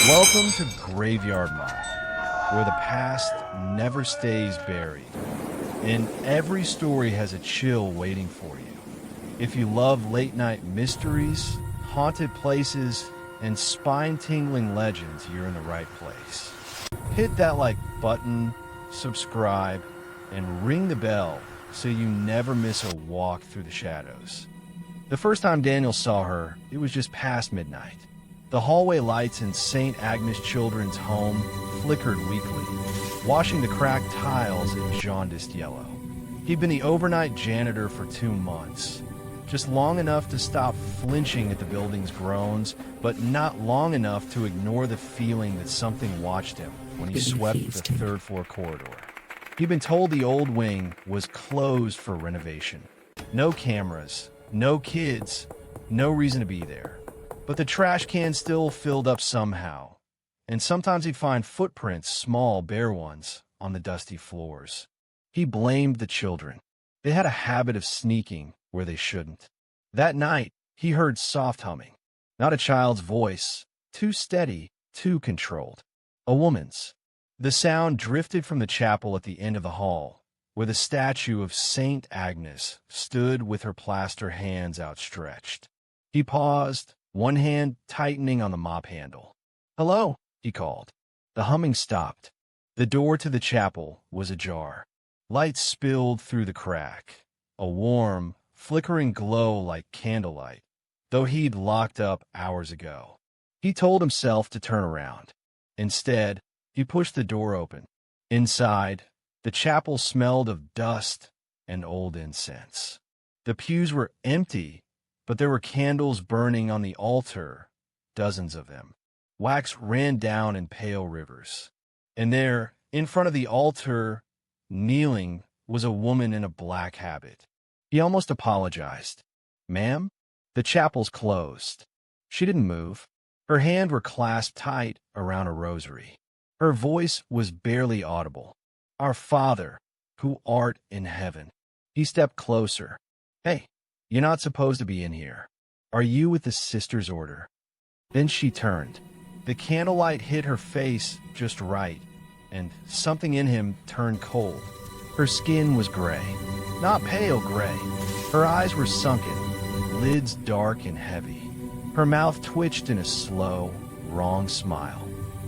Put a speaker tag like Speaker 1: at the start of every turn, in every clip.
Speaker 1: Welcome to Graveyard Mile, where the past never stays buried, and every story has a chill waiting for you. If you love late-night mysteries, haunted places, and spine-tingling legends, you're in the right place. Hit that like button, subscribe, and ring the bell so you never miss a walk through the shadows. The first time Daniel saw her, it was just past midnight. The hallway lights in St. Agnes Children's Home flickered weakly, washing the cracked tiles in jaundiced yellow. He'd been the overnight janitor for 2 months, just long enough to stop flinching at the building's groans, but not long enough to ignore the feeling that something watched him when he swept the third-floor corridor. He'd been told the old wing was closed for renovation. No cameras, no kids, no reason to be there. But the trash can still filled up somehow, and sometimes he'd find footprints, small, bare ones, on the dusty floors. He blamed the children. They had a habit of sneaking where they shouldn't. That night, he heard soft humming. Not a child's voice, too steady, too controlled. A woman's. The sound drifted from the chapel at the end of the hall, where the statue of Saint Agnes stood with her plaster hands outstretched. He paused, one hand tightening on the mop handle. "Hello," he called. The humming stopped. The door to the chapel was ajar. Light spilled through the crack, a warm, flickering glow like candlelight, though he'd locked up hours ago. He told himself to turn around. Instead, he pushed the door open. Inside, the chapel smelled of dust and old incense. The pews were empty, but there were candles burning on the altar, dozens of them. Wax ran down in pale rivers. And there, in front of the altar, kneeling, was a woman in a black habit. He almost apologized. "Ma'am?" The chapel's closed. She didn't move. Her hands were clasped tight around a rosary. Her voice was barely audible. "Our Father, who art in heaven." He stepped closer. "Hey, you're not supposed to be in here. Are you with the sister's order?" Then she turned. The candlelight hit her face just right, and something in him turned cold. Her skin was gray, not pale gray. Her eyes were sunken, lids dark and heavy. Her mouth twitched in a slow, wrong smile.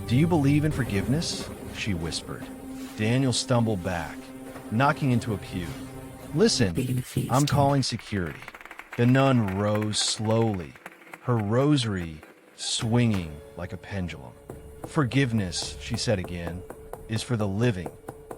Speaker 1: "Do you believe in forgiveness?" she whispered. Daniel stumbled back, knocking into a pew. "Listen, I'm calling security." The nun rose slowly, her rosary swinging like a pendulum. "Forgiveness," she said again, "is for the living."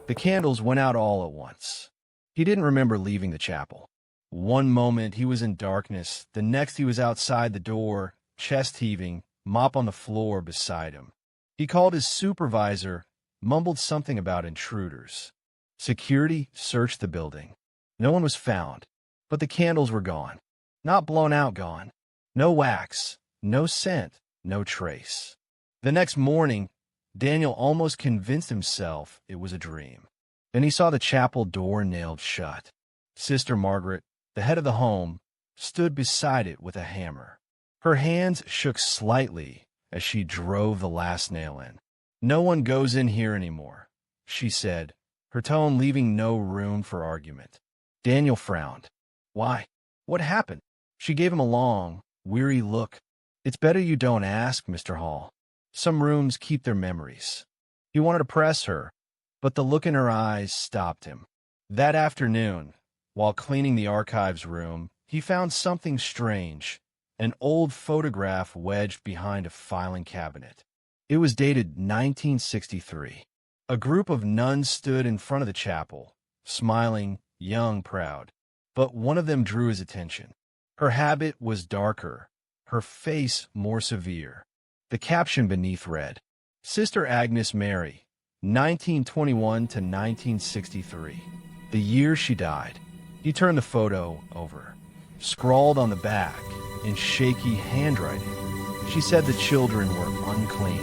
Speaker 1: The candles went out all at once. He didn't remember leaving the chapel. One moment he was in darkness, the next he was outside the door, chest heaving, mop on the floor beside him. He called his supervisor, mumbled something about intruders. Security searched the building. No one was found, but the candles were gone. Not blown out gone. No wax, no scent, no trace. The next morning, Daniel almost convinced himself it was a dream. Then he saw the chapel door nailed shut. Sister Margaret, the head of the home, stood beside it with a hammer. Her hands shook slightly as she drove the last nail in. "No one goes in here anymore," she said, her tone leaving no room for argument. Daniel frowned. "Why? What happened?" She gave him a long, weary look. "It's better you don't ask, Mr. Hall. Some rooms keep their memories." He wanted to press her, but the look in her eyes stopped him. That afternoon, while cleaning the archives room, he found something strange, an old photograph wedged behind a filing cabinet. It was dated 1963. A group of nuns stood in front of the chapel, smiling, young, proud. But one of them drew his attention. Her habit was darker, her face more severe. The caption beneath read, "Sister Agnes Mary, 1921 to 1963, the year she died." He turned the photo over. Scrawled on the back, in shaky handwriting, she said the children were unclean.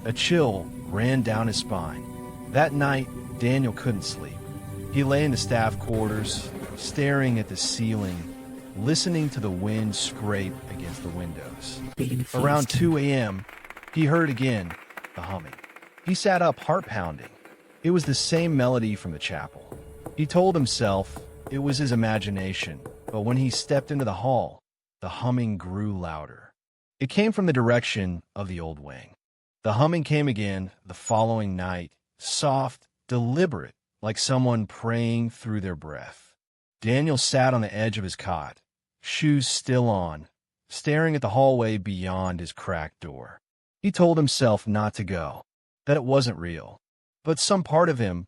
Speaker 1: A chill ran down his spine. That night, Daniel couldn't sleep. He lay in the staff quarters, staring at the ceiling, listening to the wind scrape against the windows. Around 2 a.m., He heard again the humming. He sat up, heart pounding. It was the same melody from the chapel. He told himself it was his imagination, but when he stepped into the hall, the humming grew louder. It came from the direction of the old wing. The humming came again the following night, soft, deliberate, like someone praying through their breath. Daniel sat on the edge of his cot, shoes still on, staring at the hallway beyond his cracked door. He told himself not to go, that it wasn't real. But some part of him,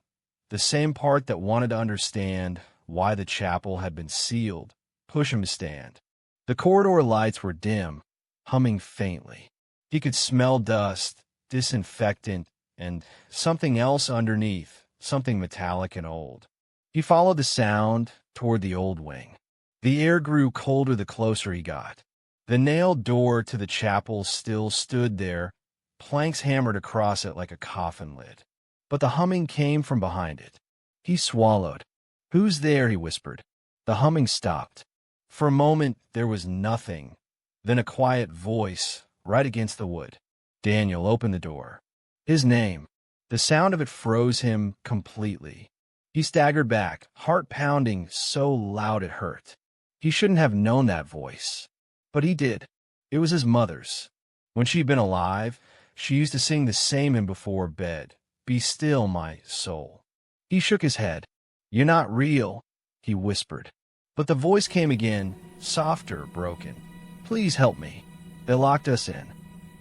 Speaker 1: the same part that wanted to understand why the chapel had been sealed, pushed him to stand. The corridor lights were dim, humming faintly. He could smell dust, disinfectant, and something else underneath, something metallic and old. He followed the sound toward the old wing. The air grew colder the closer he got. The nailed door to the chapel still stood there, planks hammered across it like a coffin lid. But the humming came from behind it. He swallowed. "Who's there?" he whispered. The humming stopped. For a moment there was nothing, then a quiet voice right against the wood. Daniel opened the door. His name. The sound of it froze him completely. He staggered back, heart pounding so loud it hurt. He shouldn't have known that voice. But he did. It was his mother's. When she'd been alive, she used to sing the same hymn before bed. "Be still, my soul." He shook his head. "You're not real," he whispered. But the voice came again, softer, broken. "Please help me." They locked us in.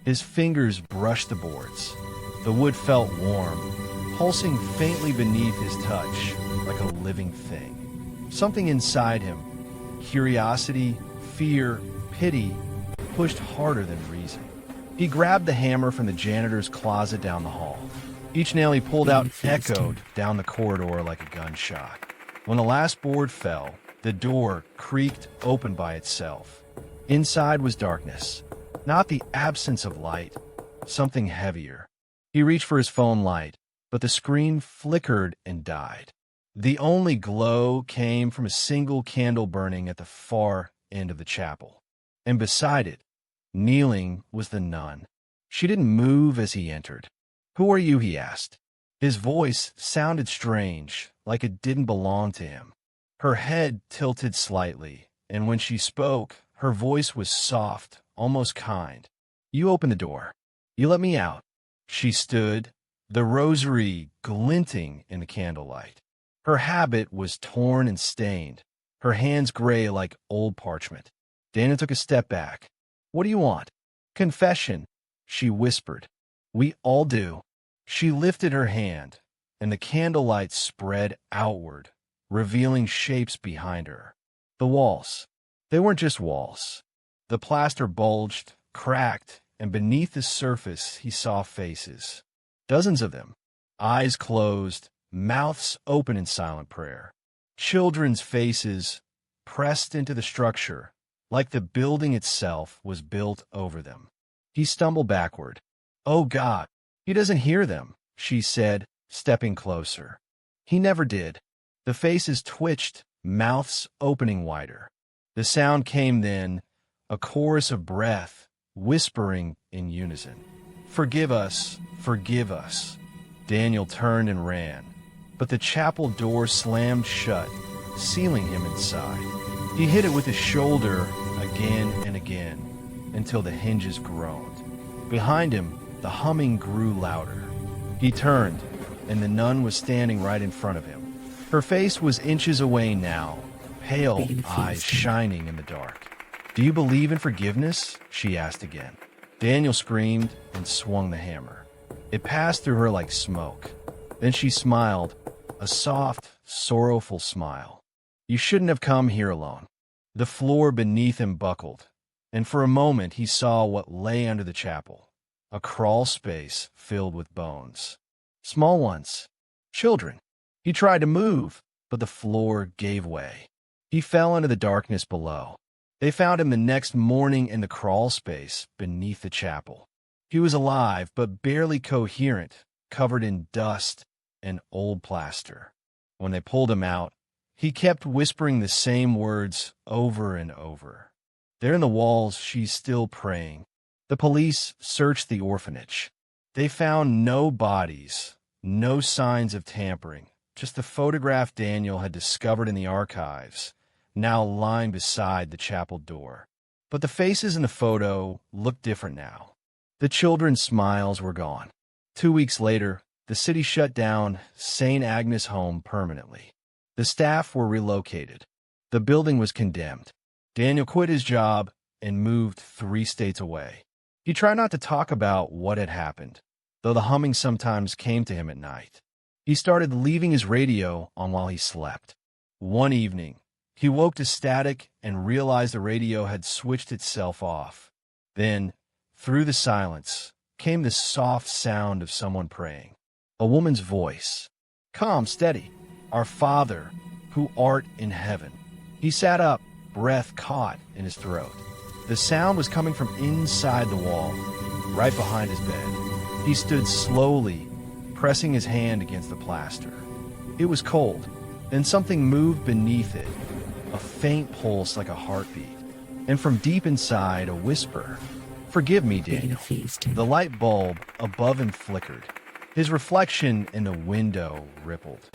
Speaker 1: His fingers brushed the boards. The wood felt warm, pulsing faintly beneath his touch, like a living thing. Something inside him, curiosity, fear, pity, pushed harder than reason. He grabbed the hammer from the janitor's closet down the hall. Each nail he pulled out echoed down the corridor like a gunshot. When the last board fell, the door creaked open by itself. Inside was darkness, not the absence of light, something heavier. He reached for his phone light, but the screen flickered and died. The only glow came from a single candle burning at the far end of the chapel. And beside it, kneeling, was the nun. She didn't move as he entered. "Who are you?" he asked. His voice sounded strange, like it didn't belong to him. Her head tilted slightly, and when she spoke, her voice was soft, almost kind. "You open the door. You let me out." She stood, the rosary glinting in the candlelight. Her habit was torn and stained, her hands gray like old parchment. Dana took a step back. "What do you want?" "Confession," she whispered. "We all do." She lifted her hand, and the candlelight spread outward, revealing shapes behind her. The walls. They weren't just walls. The plaster bulged, cracked, and beneath the surface he saw faces. Dozens of them. Eyes closed, mouths open in silent prayer. Children's faces pressed into the structure, like the building itself was built over them. He stumbled backward. "Oh God, he doesn't hear them," she said, stepping closer. He never did. The faces twitched, mouths opening wider. The sound came then, a chorus of breath, whispering in unison. "Forgive us, forgive us." Daniel turned and ran, but the chapel door slammed shut, sealing him inside. He hit it with his shoulder again and again, until the hinges groaned. Behind him, the humming grew louder. He turned, and the nun was standing right in front of him. Her face was inches away now, pale eyes shining in the dark. "Do you believe in forgiveness?" she asked again. Daniel screamed and swung the hammer. It passed through her like smoke. Then she smiled, a soft, sorrowful smile. "You shouldn't have come here alone." The floor beneath him buckled, and for a moment he saw what lay under the chapel. A crawl space filled with bones. Small ones. Children. He tried to move, but the floor gave way. He fell into the darkness below. They found him the next morning in the crawl space beneath the chapel. He was alive, but barely coherent, covered in dust and old plaster. When they pulled him out, he kept whispering the same words over and over. There in the walls, she's still praying. The police searched the orphanage. They found no bodies, no signs of tampering, just the photograph Daniel had discovered in the archives, now lying beside the chapel door. But the faces in the photo looked different now. The children's smiles were gone. 2 weeks later, the city shut down St. Agnes home permanently. The staff were relocated. The building was condemned. Daniel quit his job and moved 3 states away. He tried not to talk about what had happened, though the humming sometimes came to him at night. He started leaving his radio on while he slept. One evening, he woke to static and realized the radio had switched itself off. Then, through the silence, came the soft sound of someone praying. A woman's voice. "Calm, steady. Our Father, who art in heaven." He sat up, breath caught in his throat. The sound was coming from inside the wall, right behind his bed. He stood slowly, pressing his hand against the plaster. It was cold, then something moved beneath it, a faint pulse like a heartbeat, and from deep inside, a whisper. "Forgive me, Daniel." The light bulb above him flickered. His reflection in the window rippled,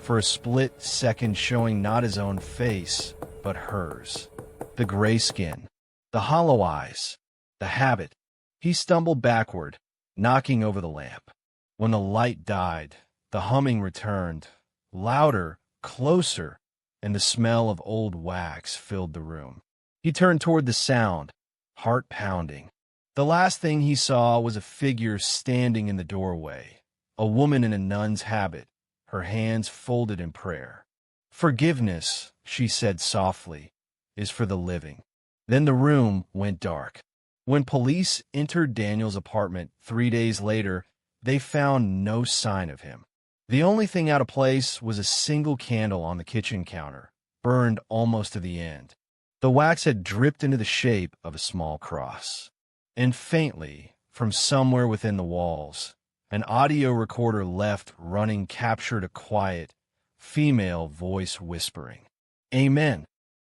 Speaker 1: for a split second showing not his own face, but hers. The gray skin, the hollow eyes, the habit. He stumbled backward, knocking over the lamp. When the light died, the humming returned, louder, closer, and the smell of old wax filled the room. He turned toward the sound, heart pounding. The last thing he saw was a figure standing in the doorway, a woman in a nun's habit, her hands folded in prayer. "Forgiveness," she said softly, "is for the living." Then the room went dark. When police entered Daniel's apartment 3 days later, they found no sign of him. The only thing out of place was a single candle on the kitchen counter, burned almost to the end. The wax had dripped into the shape of a small cross. And faintly, from somewhere within the walls, an audio recorder left running captured a quiet, female voice whispering, "Amen."